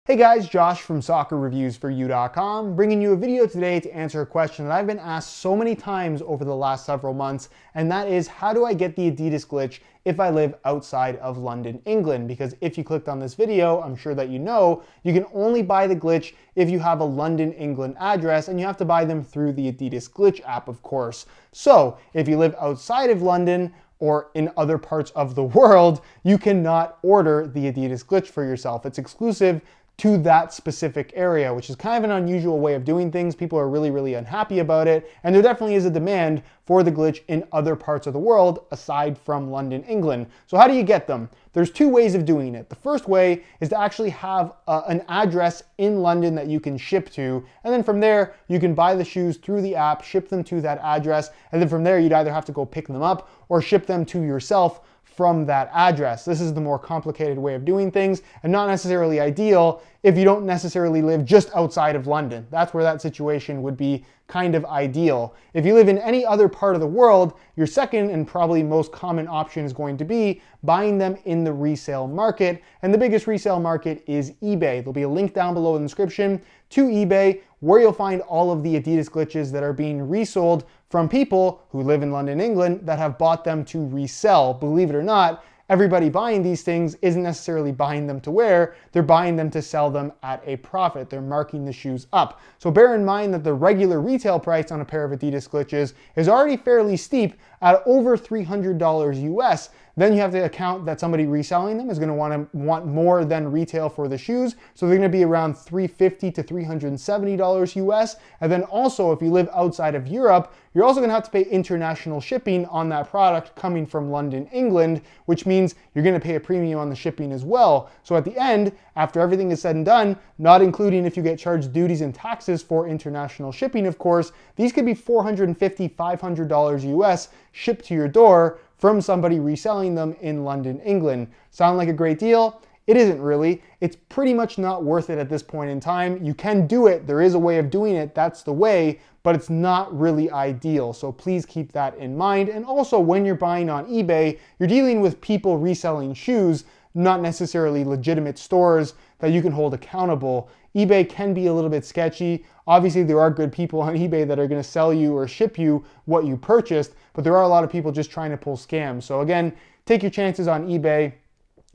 Hey guys, Josh from soccerreviewsforyou.com, bringing you a video today to answer a question that I've been asked so many times over the last several months, and that is, how do I get the Adidas glitch if I live outside of London, England? Because if you clicked on this video, I'm sure that you know, you can only buy the glitch if you have a London, England address, and you have to buy them through the Adidas glitch app, of course. So if you live outside of London, or in other parts of the world, you cannot order the Adidas glitch for yourself. It's exclusive to that specific area, which is kind of an unusual way of doing things. People are really unhappy about it, and there definitely is a demand for the glitch in other parts of the world aside from London, England. So how do you get them? There's two ways of doing it. The first way is to actually have an address in London that you can ship to, and then from there you can buy the shoes through the app, ship them to that address, and then from there you'd either have to go pick them up or ship them to yourself from that address. This is the more complicated way of doing things and not necessarily ideal if you don't necessarily live just outside of London. That's where that situation would be kind of ideal. If you live in any other part of the world, your second and probably most common option is going to be buying them in the resale market. And the biggest resale market is eBay. There'll be a link down below in the description to eBay where you'll find all of the Adidas glitches that are being resold from people who live in London, England that have bought them to resell. Believe it or not, everybody buying these things isn't necessarily buying them to wear, they're buying them to sell them at a profit. They're marking the shoes up. So bear in mind that the regular retail price on a pair of Adidas glitches is already fairly steep at over $300 US. Then you have to account that somebody reselling them is going to want more than retail for the shoes. So they're going to be around $350 to $370 US. And then also, if you live outside of Europe, you're also going to have to pay international shipping on that product coming from London, England, which means you're going to pay a premium on the shipping as well. So at the end, after everything is said and done, not including if you get charged duties and taxes for international shipping, of course, these could be $450, $500 US shipped to your door from somebody reselling them in London, England. Sound like a great deal? It isn't really. It's pretty much not worth it at this point in time. You can do it. There is a way of doing it. That's the way, but it's not really ideal. So please keep that in mind. And also, when you're buying on eBay, you're dealing with people reselling shoes, not necessarily legitimate stores that you can hold accountable. eBay can be a little bit sketchy. Obviously, there are good people on eBay that are going to sell you or ship you what you purchased, but there are a lot of people just trying to pull scams. So again, take your chances on eBay.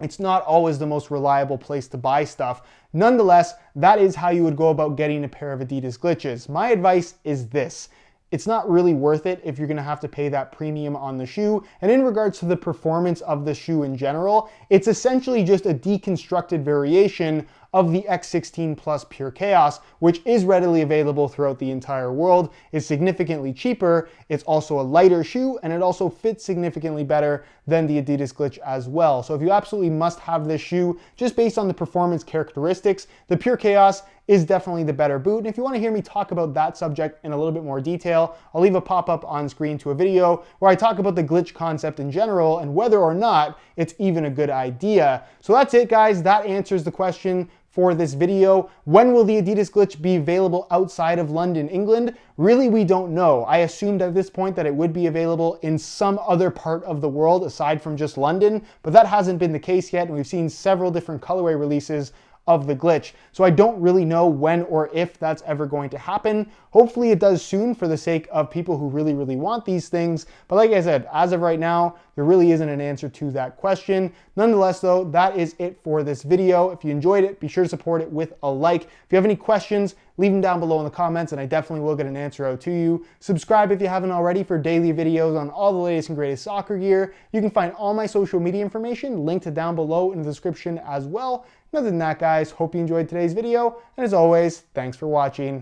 It's not always the most reliable place to buy stuff. Nonetheless, that is how you would go about getting a pair of Adidas glitches. My advice is this. It's not really worth it if you're going to have to pay that premium on the shoe. And in regards to the performance of the shoe in general, it's essentially just a deconstructed variation of the X16 Plus Pure Chaos, which is readily available throughout the entire world, is significantly cheaper, it's also a lighter shoe, and it also fits significantly better than the Adidas glitch as well. So if you absolutely must have this shoe, just based on the performance characteristics, the Pure Chaos is definitely the better boot. And if you want to hear me talk about that subject in a little bit more detail, I'll leave a pop-up on screen to a video where I talk about the glitch concept in general and whether or not it's even a good idea. So that's it, guys. That answers the question for this video. When will the Adidas glitch be available outside of London, England? Really, we don't know. I assumed at this point that it would be available in some other part of the world aside from just London, but that hasn't been the case yet, and we've seen several different colorway releases of the glitch. So I don't really know when or if that's ever going to happen. Hopefully it does soon for the sake of people who really want these things. But like I said, as of right now, there really isn't an answer to that question. Nonetheless though, that is it for this video. If you enjoyed it, be sure to support it with a like. If you have any questions, leave them down below in the comments and I definitely will get an answer out to you. Subscribe if you haven't already for daily videos on all the latest and greatest soccer gear. You can find all my social media information linked down below in the description as well. Other than that, guys, hope you enjoyed today's video, and as always, thanks for watching.